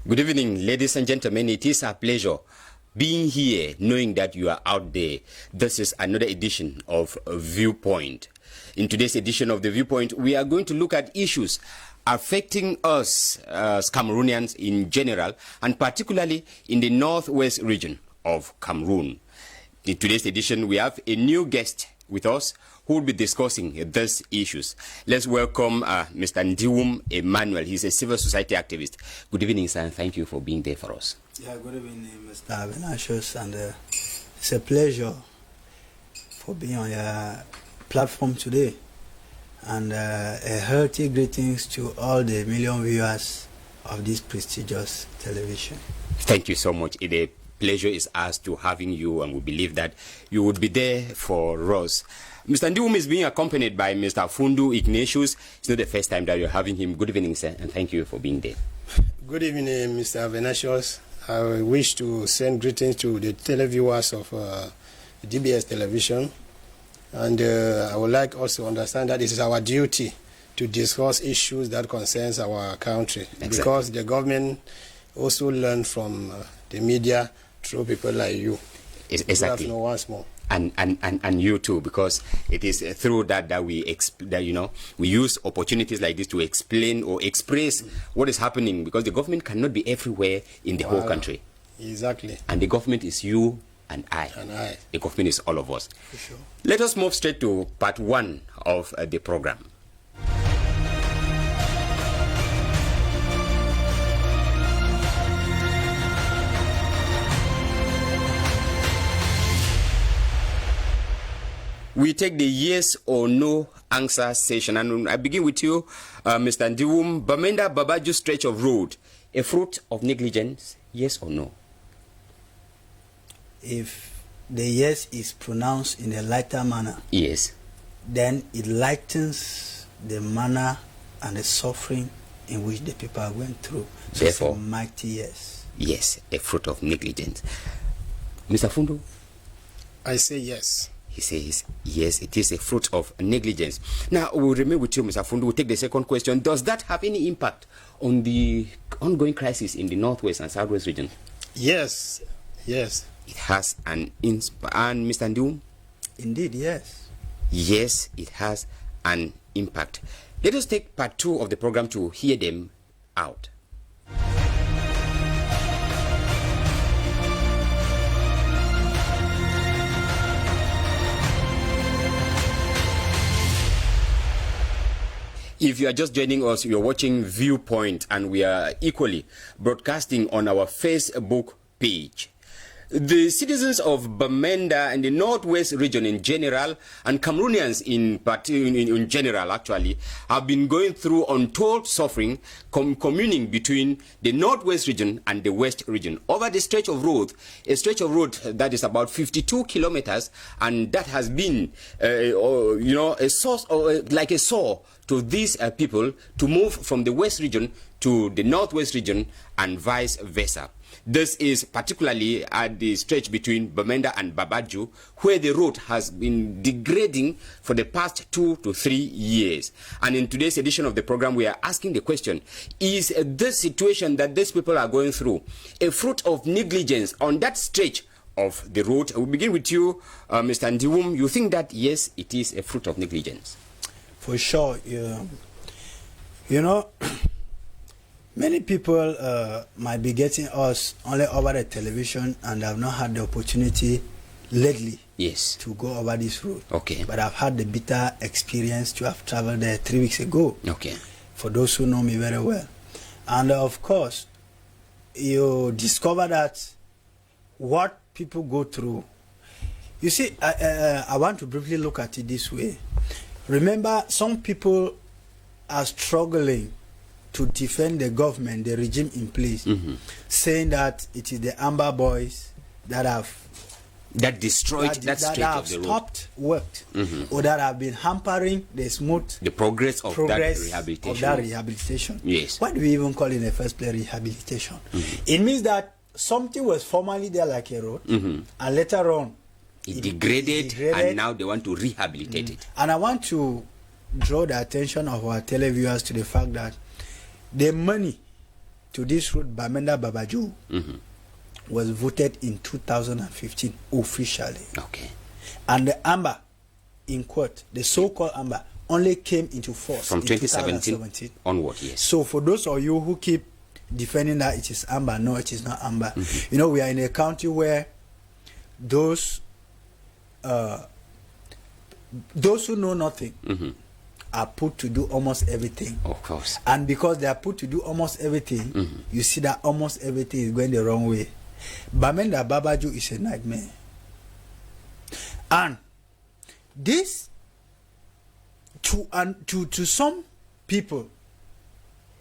Good evening, ladies and gentlemen. It is a pleasure being here, knowing that you are out there. This is another edition of Viewpoint. In today's edition of the Viewpoint, we are going to look at issues affecting us as Cameroonians in general, and particularly in the northwest region of Cameroon. In today's edition, we have a new guest with us who will be discussing these issues. Let's welcome Mr. Ndiwum Emmanuel. He's a civil society activist. Good evening, sir, and thank you for being there for us. Yeah, good evening, Mr. Venatius, and it's a pleasure for being on your platform today. And a hearty greetings to all the million viewers of this prestigious television. Thank you so much. The pleasure is ours to having you, and we believe that you would be there for us. Mr. Ndiwum is being accompanied by Mr. Fundu Ignatius. It's not the first time that you're having him. Good evening, sir, and thank you for being there. Good evening, Mr. Venatius. I wish to send greetings to the televiewers of DBS television. And I would like also to understand that it is our duty to discuss issues that concerns our country. Exactly. Because the government also learn from the media through people like you. Exactly. You have once more. And you too, because it is through that we use opportunities like this to explain or express what is happening, because the government cannot be everywhere in the whole country. Exactly. And the government is you and I. The government is all of us. For sure. Let us move straight to part one of the program. We take the yes or no answer session, and I begin with you, Mr. Ndiwum. Bamenda-Babadjou stretch of road, a fruit of negligence, yes or no? If the yes is pronounced in a lighter manner, yes, then it lightens the manner and the suffering in which the people are going through. So therefore, it's a mighty yes. Yes, a fruit of negligence. Mr. Fundu? I say yes. He says, yes, it is a fruit of negligence. Now, we'll remain with you, Mr. Fundu. We'll take the second question. Does that have any impact on the ongoing crisis in the northwest and southwest region? Yes, yes. It has an impact. And Mr. Ndiwum? Indeed, yes. Yes, it has an impact. Let us take part two of the program to hear them out. If you are just joining us, you're watching Viewpoint, and we are equally broadcasting on our Facebook page. The citizens of Bamenda and the northwest region in general, and Cameroonians in general actually, have been going through untold suffering, communing between the northwest region and the west region over the stretch of road, a stretch of road that is about 52 kilometers, and that has been, a source, like a saw to these people to move from the west region to the northwest region and vice versa. This is particularly at the stretch between Bamenda and Babadjou, where the road has been degrading for the past 2 to 3 years. And in today's edition of the program, we are asking the question, is this situation that these people are going through a fruit of negligence on that stretch of the road? We'll begin with you, Mr. Ndiwum. You think that, yes, it is a fruit of negligence? For sure. You know, many people might be getting us only over the television and have not had the opportunity lately, yes, to go over this road. Okay. But I've had the bitter experience to have traveled there 3 weeks ago. Okay. For those who know me very well. And of course, you discover that what people go through. You see, I want to briefly look at it this way. Remember, some people are struggling to defend the government, the regime in place, saying that it is the Amber Boys that have destroyed that stretch of the road, stopped work, or that have been hampering the progress of that rehabilitation. Yes. Why do we even call it in the first place rehabilitation? It means that something was formerly there like a road, and later on it degraded, and now they want to rehabilitate it. And I want to draw the attention of our televiewers to the fact that the money to this route, Bamenda-Babadjou, was voted in 2015 officially. Okay. And the amber, in quote, the so-called amber, only came into force from in 2017 onward, yes. So for those of you who keep defending that it is amber, no, it is not amber. You know, we are in a country where those who know nothing are put to do almost everything. Of course. And because they are put to do almost everything, you see that almost everything is going the wrong way. Bamenda-Babadjou is a nightmare. And this, to some people,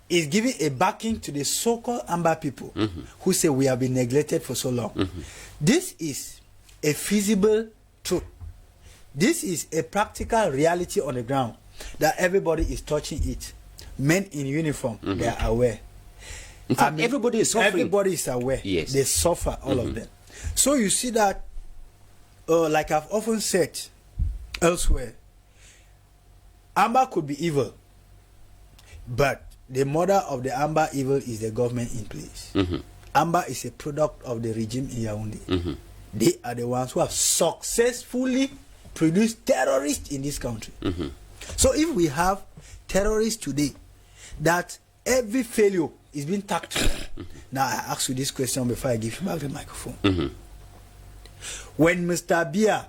is giving a backing to the so-called amber people who say we have been neglected for so long. This is a feasible truth. This is a practical reality on the ground that everybody is touching it. Men in uniform, they are aware. In fact, everybody is suffering. Everybody is aware. Yes. They suffer, all of them. So you see that, like I've often said elsewhere, amber could be evil, but the mother of the amber evil is the government in place. Amber is a product of the regime in Yaoundé. They are the ones who have successfully produced terrorists in this country. So if we have terrorists today, that every failure is being tacked to. Now I ask you this question before I give you back the microphone. When Mr. Biya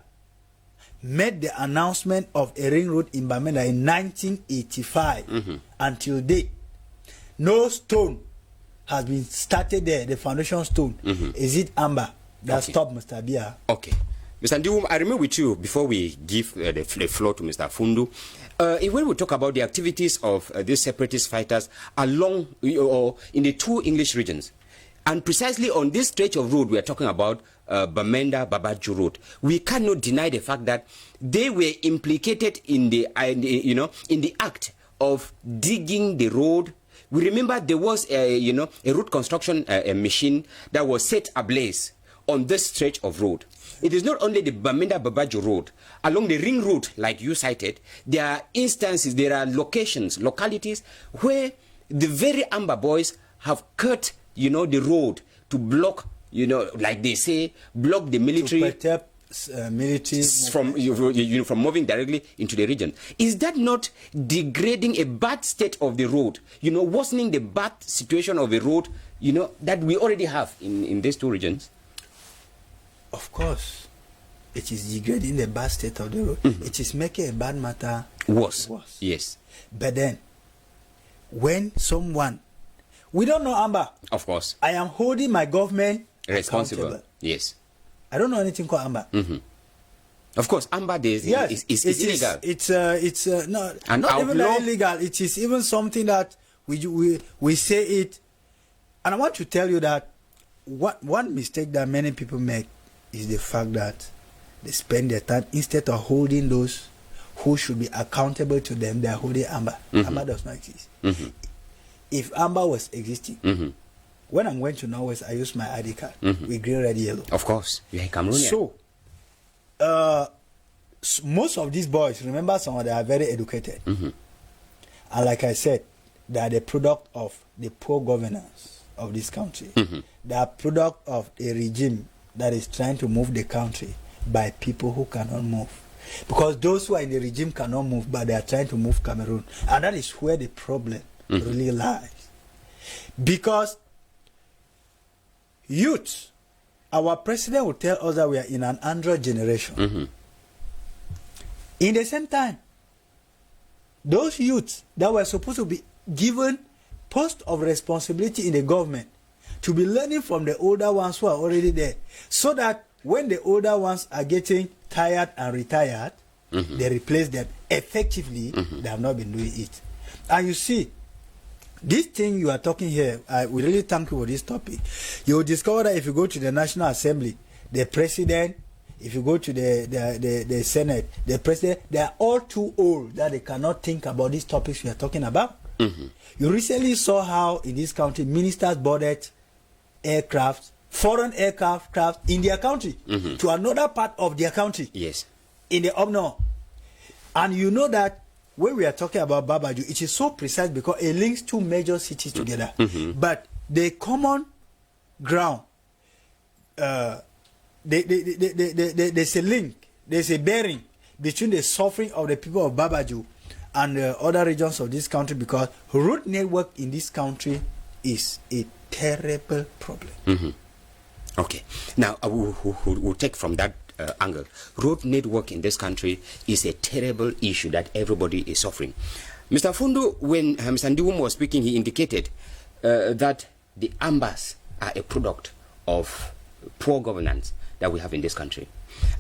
made the announcement of a ring road in Bamenda in 1985, until date, no stone has been started there, the foundation stone. Is it amber that stopped Mr. Biya? Okay. Mr. Ndiwum, I remain with you before we give the floor to Mr. Fundu. When we talk about the activities of these separatist fighters along or in the two English regions, and precisely on this stretch of road we are talking about, Bamenda-Babadjou road, we cannot deny the fact that they were implicated in the in the act of digging the road. We remember there was a road construction machine that was set ablaze on this stretch of road. It is not only the Bamenda-Babadjou road. Along the ring road, like you cited, there are instances, there are localities where the very amber boys have cut, the road to block, like they say, block the military. To protect military from moving directly into the region. Is that not degrading a bad state of the road? Worsening the bad situation of the road, that we already have in these two regions? Of course, it is degrading the bad state of the road. It is making a bad matter worse. Yes. But then, when someone, we don't know amber. Of course. I am holding my government responsible. Yes. I don't know anything called amber. Of course, amber is illegal. It's not even illegal. It is even something that we say it. And I want to tell you that one mistake that many people make is the fact that they spend their time, instead of holding those who should be accountable to them, they are holding amber. Amber does not exist. If amber was existing, when I'm going to Norwest, I use my ID card with green, red, yellow. Of course, you're a Cameroonian. So, most of these boys, remember, some of them are very educated. And like I said, they are the product of the poor governance of this country. They are product of a regime that is trying to move the country by people who cannot move. Because those who are in the regime cannot move, but they are trying to move Cameroon. And that is where the problem really lies. Because youth, our president will tell us that we are in an Android generation. In the same time, those youths that were supposed to be given post of responsibility in the government to be learning from the older ones who are already there, so that when the older ones are getting tired and retired, they replace them effectively. They have not been doing it. And you see, this thing you are talking here, we really thank you for this topic. You will discover that if you go to the National Assembly, the president, if you go to the Senate, the president, they are all too old that they cannot think about these topics we are talking about. You recently saw how in this country ministers boarded aircraft, foreign aircraft in their country to another part of their country. Yes. In the up north. And you know that when we are talking about Babadjou, it is so precise because it links two major cities together. But the common ground, there's a link, there's a bearing between the suffering of the people of Babadjou and other regions of this country, because road network in this country is a terrible problem. Okay, now we'll take from that angle. Road network in this country is a terrible issue that everybody is suffering. Mr. Fundu, when Mr. Ndiwum was speaking, he indicated that the ambas are a product of poor governance that we have in this country.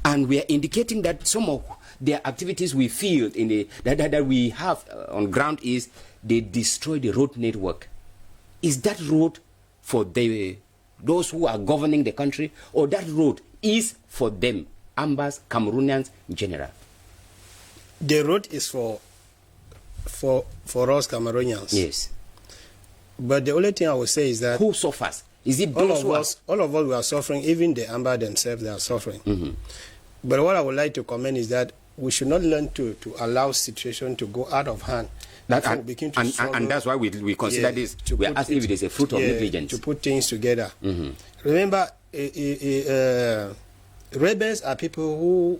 And we are indicating that some of their activities we feel in the that we have on ground is they destroy the road network. Is that road for those who are governing the country, or that road is for them, ambas, Cameroonians in general? The road is for us Cameroonians. Yes. But the only thing I would say is that who suffers? Is it all of us we are suffering, even the amba themselves, they are suffering. But what I would like to comment is that we should not learn to allow situation to go out of hand. And that's why we consider this. We are asking if it is a fruit of negligence. To put things together. Remember, rebels are people who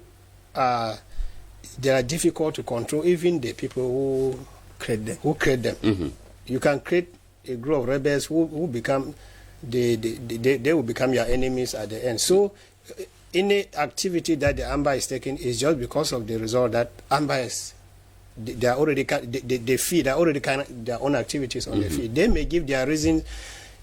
they are difficult to control, even the people who create them. You can create a group of rebels who become they will become your enemies at the end. So any activity that the AMBA is taking is just because of the result that AMBA is. They are already they feed. They are already kind of their own activities on the feed. They may give their reasons,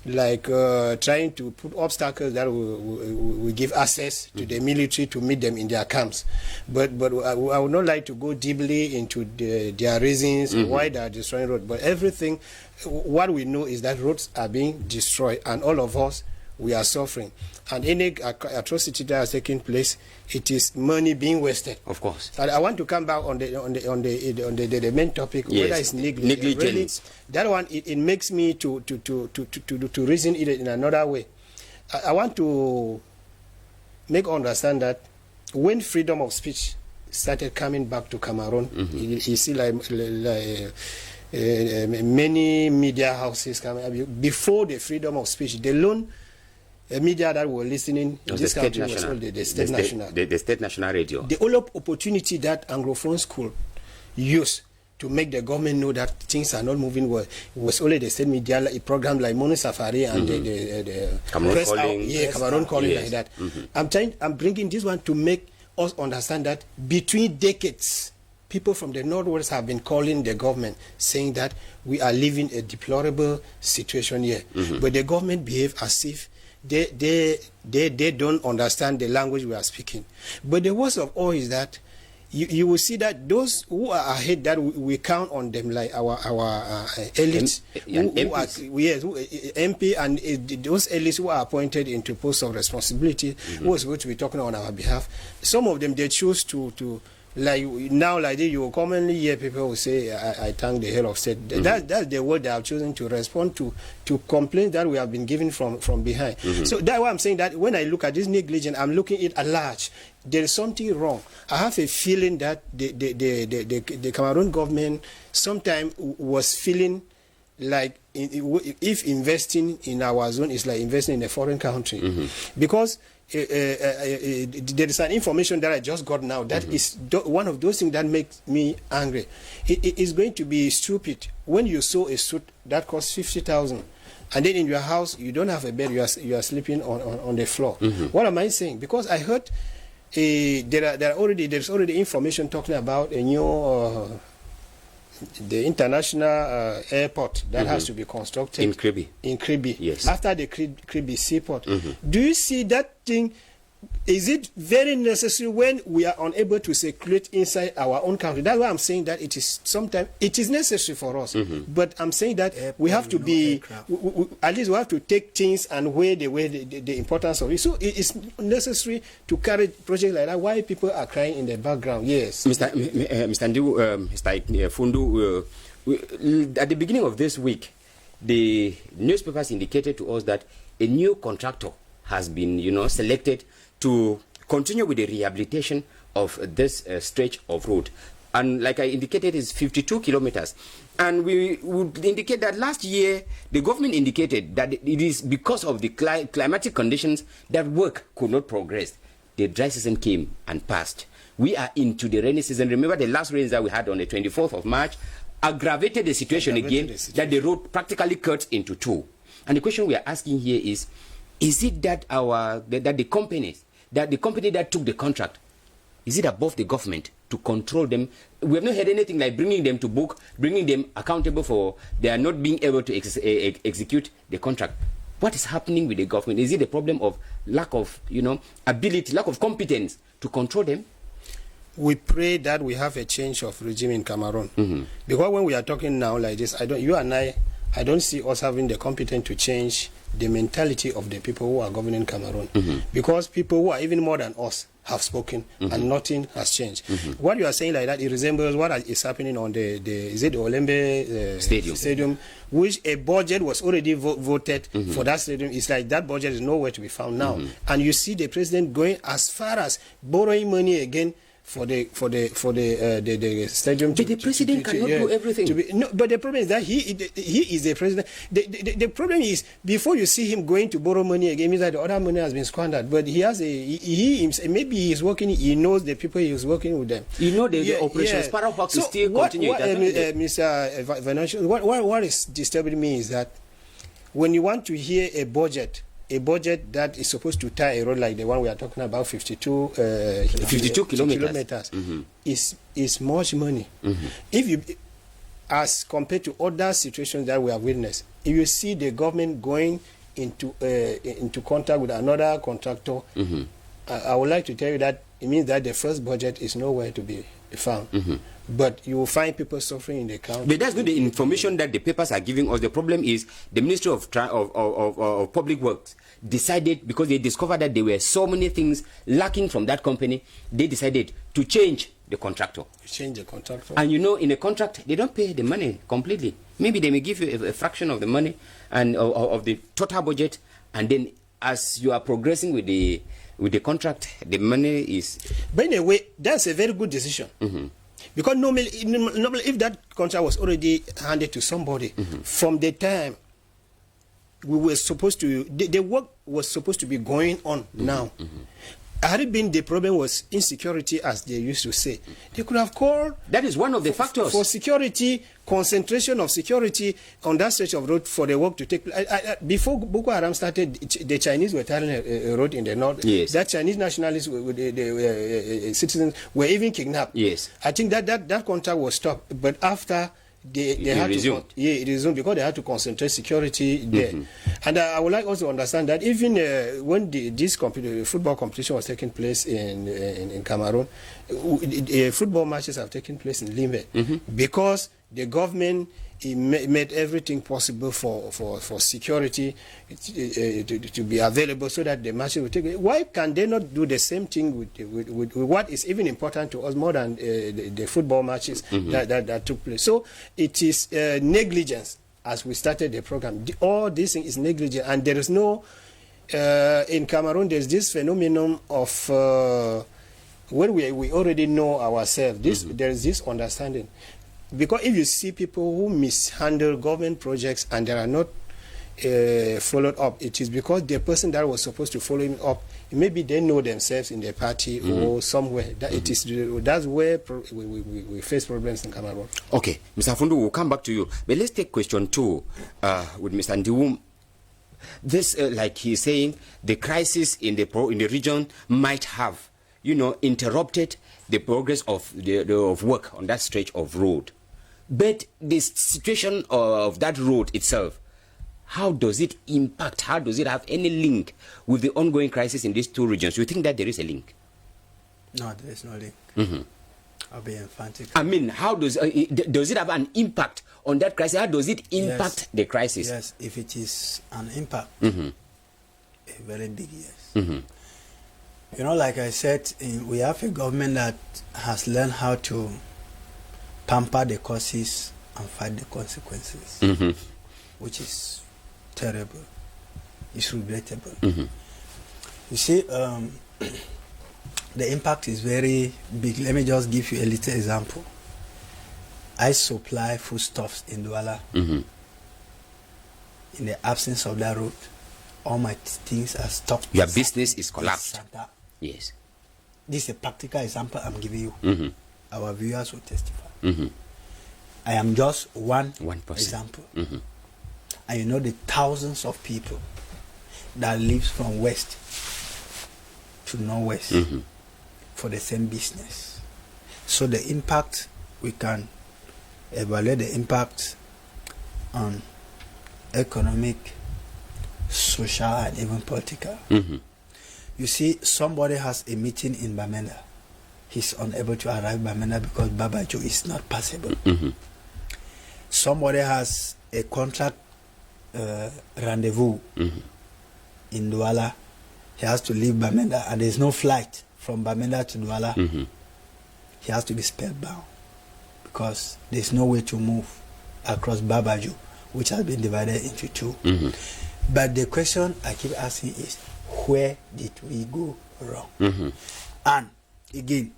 like trying to put obstacles that will give access to the military to meet them in their camps. But I would not like to go deeply into their reasons why they are destroying roads. But everything, what we know is that roads are being destroyed, and all of us, we are suffering. And any atrocity that is taking place, it is money being wasted. Of course. So I want to come back on the main topic, yes. whether it's negligence. Really, that one it makes me to reason it in another way. I want to make understand that when freedom of speech started coming back to Cameroon, you see like many media houses coming before the freedom of speech, they loan. The media that were listening in this country was all the state national. The state national radio. The only opportunity that Anglophone could use to make the government know that things are not moving well was only the state media, like a program like Morning Safari and the Cameroon calling. Cameroon calling, yes. like that. I'm bringing this one to make us understand that between decades, people from the Northwest have been calling the government, saying that we are living a deplorable situation here. But the government behave as if they don't understand the language we are speaking. But the worst of all is that you will see that those who are ahead, that we count on them, like our elites, MP and those elites who are appointed into posts of responsibility, who is going to be talking on our behalf. Some of them, they choose to like now, like this, you will commonly hear people who say, I thank the head of state. That's the word they have chosen to respond to complaints that we have been given from behind. So that's why I'm saying that when I look at this negligence, I'm looking at it at large. There is something wrong. I have a feeling that the Cameroon government sometimes was feeling like if investing in our zone is like investing in a foreign country. Because there is an information that I just got now that is one of those things that makes me angry. It is going to be stupid when you sew a suit that costs 50,000, and then in your house you don't have a bed, you are sleeping on the floor. What am I saying? Because I heard there's already information talking about a new the international airport that has to be constructed in Kribi. In Kribi, yes. After the Kribi seaport. Do you see that thing? Is it very necessary when we are unable to circulate inside our own country? That's why I'm saying that it is sometimes it is necessary for us. But I'm saying that we have to be at least we have to take things and weigh the importance of it. So it is necessary to carry projects like that. Why people are crying in the background? Yes, Mr. Fundu, at the beginning of this week, the newspapers indicated to us that a new contractor has been, selected to continue with the rehabilitation of this stretch of road. and like I indicated, it's 52 kilometers. And we would indicate that last year, the government indicated that it is because of the climatic conditions that work could not progress. The dry season came and passed. We are into the rainy season. Remember the last rains that we had on the 24th of March aggravated the situation again, that the road practically cuts into two. And the question we are asking here is it that the company that took the contract, is it above the government to control them? We have not heard anything like bringing them to book, bringing them accountable for they are not being able to execute the contract. What is happening with the government? Is it a problem of lack of, ability, lack of competence to control them? We pray that we have a change of regime in Cameroon. Because when we are talking now like this, I don't see us having the competence to change the mentality of the people who are governing Cameroon. Because people who are even more than us have spoken and nothing has changed. What you are saying like that, it resembles what is happening on the Olembe Stadium, which a budget was already voted for that stadium. It's like that budget is nowhere to be found now. And you see the president going as far as borrowing money again for the stadium. But the president cannot do everything. No, but the problem is that he is the president. The problem is, before you see him going to borrow money again, means that the other money has been squandered. But he has maybe he is working. He knows the people he is working with them. The operations part of so still continue. Mr. Financial, what is disturbing me is that when you want to hear a budget that is supposed to tie a road like the one we are talking about, 52 kilometers, is much money. If you, as compared to other situations that we have witnessed, if you see the government going into contact with another contractor, I would like to tell you that it means that the first budget is nowhere to be found. But you will find people suffering in the country. But that's not the information that the papers are giving us. The problem is the Ministry of Public Works decided, because they discovered that there were so many things lacking from that company, they decided to change the contractor. And in a contract, they don't pay the money completely. Maybe they may give you a fraction of the money and of the total budget, and then as you are progressing with the contract, the money is... But in a way, that's a very good decision. Because normally, if that contract was already handed to somebody, from the time we were supposed to, the work was supposed to be going on now. Had it been the problem was insecurity, as they used to say, they could have called... That is one of the factors. For security, concentration of security on that stretch of road for the work to take place. Before Boko Haram started, the Chinese were tearing a road in the north. Yes. That Chinese nationalists, citizens, were even kidnapped. Yes. I think that contract was stopped. But after... They had resumed. It resumed because they had to concentrate security there. And I would like also to understand that even when this football competition was taking place in Cameroon, football matches have taken place in Limbe because the government made everything possible for security to be available so that the matches would take place. Why can they not do the same thing with what is even important to us more than the football matches that took place? So it is negligence as we started the program. All this thing is negligence, and there is no in Cameroon there's this phenomenon of when we already know ourselves. There is this understanding. Because if you see people who mishandle government projects and they are not followed up, it is because the person that was supposed to follow him up, maybe they know themselves in the party or somewhere. That's where we face problems in Cameroon. Okay, Mr. Fundu, we'll come back to you. But let's take question 2 with Mr. Ndiwum. This, like he's saying, the crisis in the region might have, interrupted the progress of of work on that stretch of road. But the situation of that road itself, how does it impact? How does it have any link with the ongoing crisis in these two regions? Do you think that there is a link? No, there is no link. I'll be emphatic. I mean, how does it have an impact on that crisis? How does it impact the crisis? Yes, if it is an impact, a very big yes. Like I said, we have a government that has learned how to pamper the causes and fight the consequences, which is terrible. It's regrettable. You see, the impact is very big. Let me just give you a little example. I supply foodstuffs in Douala. In the absence of that road, all my things are stopped. Your business is collapsed. Santa. Yes. This is a practical example I'm giving you. Our viewers will testify. I am just one example. And you know the thousands of people that lives from west to northwest for the same business. So the impact, we can evaluate the impact on economic, social, and even political. You see, somebody has a meeting in Bamenda. He's unable to arrive Bamenda because Babadjou is not passable. Somebody has a contract rendezvous in Douala. He has to leave Bamenda, and there's no flight from Bamenda to Douala. He has to be spellbound because there's no way to move across Babadjou, which has been divided into two. But the question I keep asking is, where did we go wrong? And again,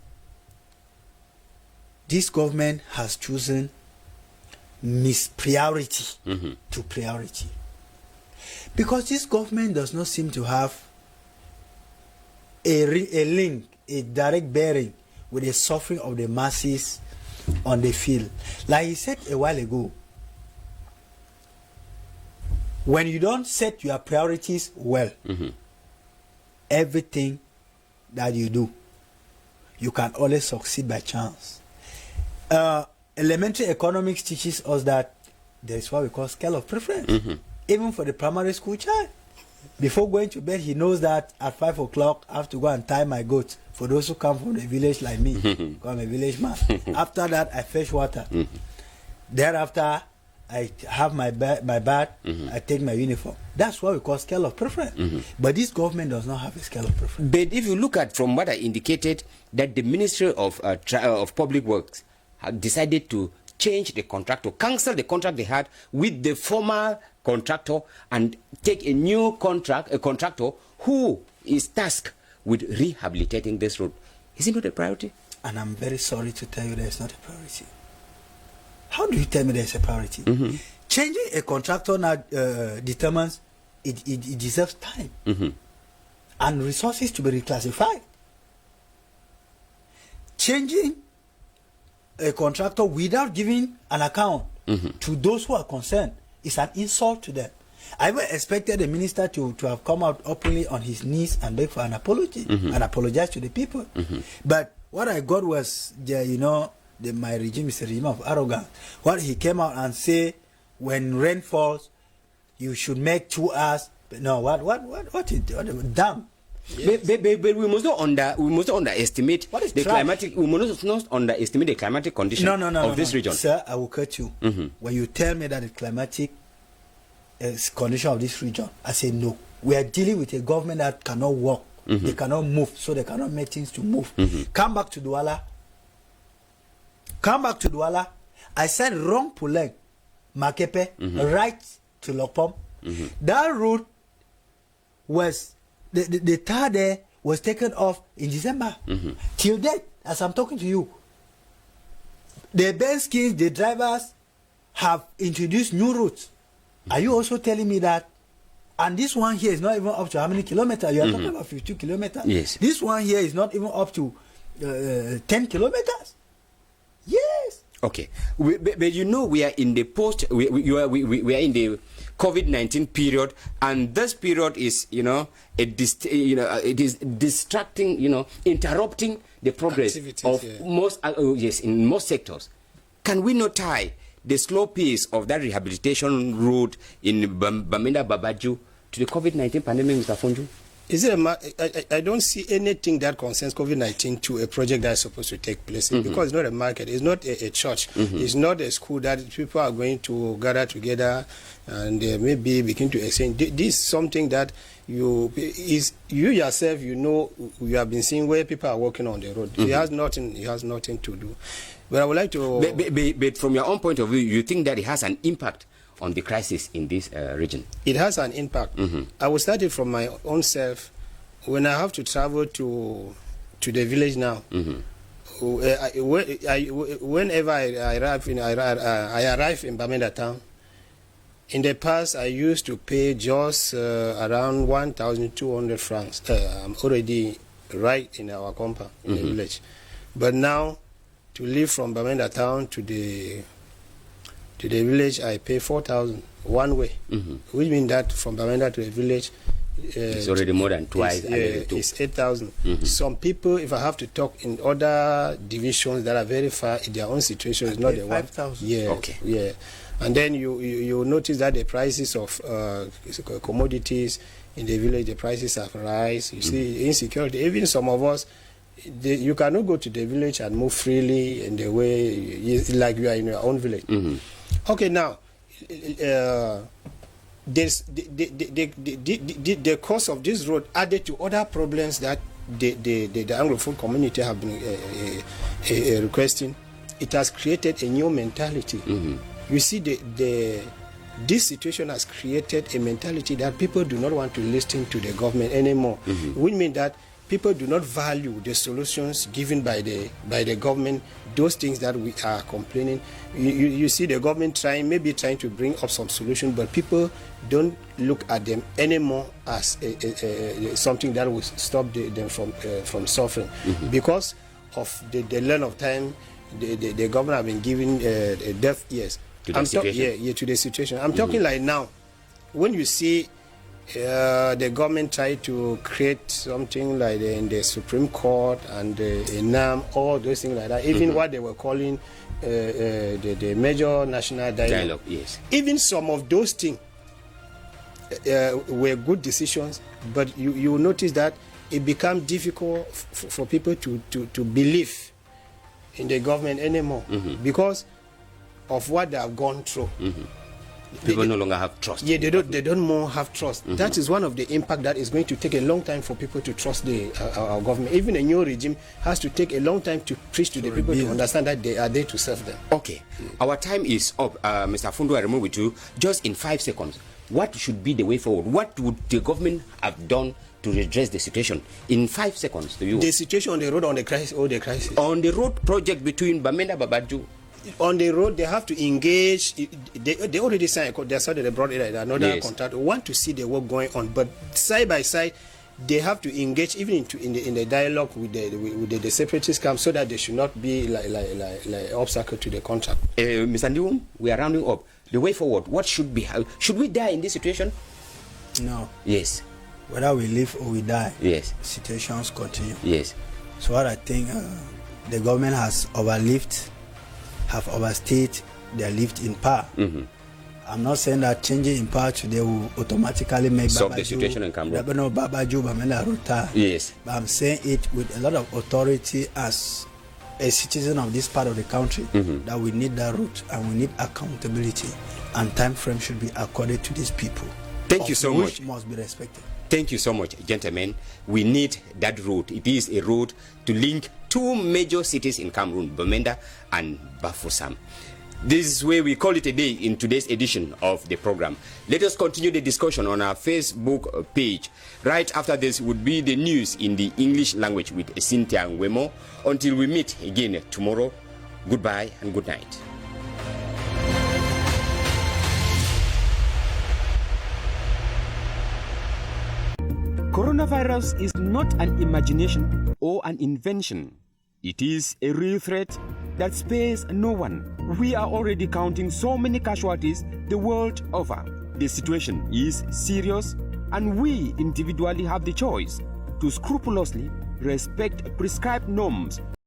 this government has chosen mispriority to priority, because this government does not seem to have a link, a direct bearing with the suffering of the masses on the field. Like he said a while ago, when you don't set your priorities well, everything that you do, you can always succeed by chance. Elementary economics teaches us that there is what we call scale of preference. Even for the primary school child, before going to bed, he knows that at 5 o'clock I have to go and tie my goat. For those who come from the village like me, because I'm a village man. After that, I fetch water. Thereafter, I have my bath, I take my uniform. That's what we call scale of preference. But this government does not have a scale of preference. But if you look at from what I indicated, that the Ministry of Public Works had decided to change the contractor, cancel the contract they had with the former contractor, and take a new contractor who is tasked with rehabilitating this road. Is it not a priority? And I'm very sorry to tell you that it's not a priority. How do you tell me there's a priority? Changing a contractor now determines it deserves time and resources to be reclassified. Changing a contractor without giving an account to those who are concerned is an insult to them. I even expected the minister to have come out openly on his knees and beg for an apology and apologize to the people. But what I got was, my regime is a regime of arrogance. What he came out and say, when rain falls, you should make 2 hours. No, damn. Yes. But we must not underestimate the climatic. We must not underestimate the climatic condition of this region. Sir, I will cut you. When you tell me that the climatic condition of this region, I say no. We are dealing with a government that cannot walk. They cannot move, so they cannot make things to move. Come back to Douala. I said wrong Puleng, Makepe, right to Lopom. That route was the tar there was taken off in December. Till date, as I'm talking to you, the Benskins, the drivers have introduced new routes. Are you also telling me that? And this one here is not even up to how many kilometers? You are talking about 52 kilometers. Yes. This one here is not even up to 10 kilometers. Yes. Okay, but we are in the we are in the COVID-19 period, and this period is it is distracting, interrupting the progress of most in most sectors. Can we not tie the slow pace of that rehabilitation road in Bamenda-Babadjou to the COVID-19 pandemic, Mr. Fonju? Is it I don't see anything that concerns COVID-19 to a project that is supposed to take place because it's not a market, it's not a church, it's not a school that people are going to gather together and maybe begin to exchange. This is something that you yourself, you have been seeing where people are walking on the road. It has nothing to do. But I would like to. But from your own point of view, you think that it has an impact on the crisis in this region? It has an impact. I will start it from my own self. When I have to travel to the village now, whenever I arrive in Bamenda town, in the past I used to pay just around 1,200 francs. I'm already right in our compound in the village, but now to live from Bamenda town to the village, I pay 4,000 one way, which means that from Bamenda to the village, it's already more than twice. It's 8,000. Some people, if I have to talk in other divisions that are very far, in their own situation is not the 5,000. Yeah, okay. Yeah, and then you notice that the prices of commodities in the village, the prices have rise. You see insecurity. Even some of us, you cannot go to the village and move freely in the way like you are in your own village. Okay, now. There's the cost of this road added to other problems that the Anglophone community have been requesting. It has created a new mentality. You see, this situation has created a mentality that people do not want to listen to the government anymore. Which means that people do not value the solutions given by the government, those things that we are complaining. You see the government maybe trying to bring up some solution, but people don't look at them anymore as something that will stop them from suffering. Because of the length of time the government have been giving deaf ears to the situation. To the situation. I'm talking like now, when you see the government tried to create something like in the Supreme Court and the NAM, all those things like that, even what they were calling the major national dialogue. Yes. Even some of those things were good decisions, but you will notice that it became difficult for people to believe in the government anymore because of what they have gone through. People no longer have trust. Yeah, they don't more have trust. That is one of the impact that is going to take a long time for people to trust our government. Even a new regime has to take a long time to preach to the people to understand that they are there to serve them. Okay, our time is up. Mr. Fundu, I remove with you just in 5 seconds. What should be the way forward? What would the government have done to redress the situation? In 5 seconds to you. The situation on the road, on the crisis, or the crisis? On the road project between Bamenda-Babadjou. On the road, they have to engage. They already signed. They said they brought it another contractor. Want to see the work going on, but side by side, they have to engage even in the dialogue with the separatist camp, so that they should not be like obstacle to the contract. Mr. Ndiwum, we are rounding up. The way forward, what should be? Should we die in this situation? No. Yes. Whether we live or we die, yes, situations continue. Yes. So what I think the government has have overstayed their lift in power. I'm not saying that changing in power today will automatically make solve the situation in Cameroon. Babadjou, Bamenda retire. Yes. But I'm saying it with a lot of authority as a citizen of this part of the country, that we need that route and we need accountability, and time frame should be accorded to these people. Thank you so much. Must be respected. Thank you so much, gentlemen. We need that road. It is a road to link two major cities in Cameroon, Bamenda and Bafoussam. This is where we call it a day in today's edition of the program. Let us continue the discussion on our Facebook page. Right after this would be the news in the English language with Cynthia Ngwemo. Until we meet again tomorrow, goodbye and good night. Coronavirus is not an imagination or an invention. It is a real threat that spares no one. We are already counting so many casualties the world over. The situation is serious, and we individually have the choice to scrupulously respect prescribed norms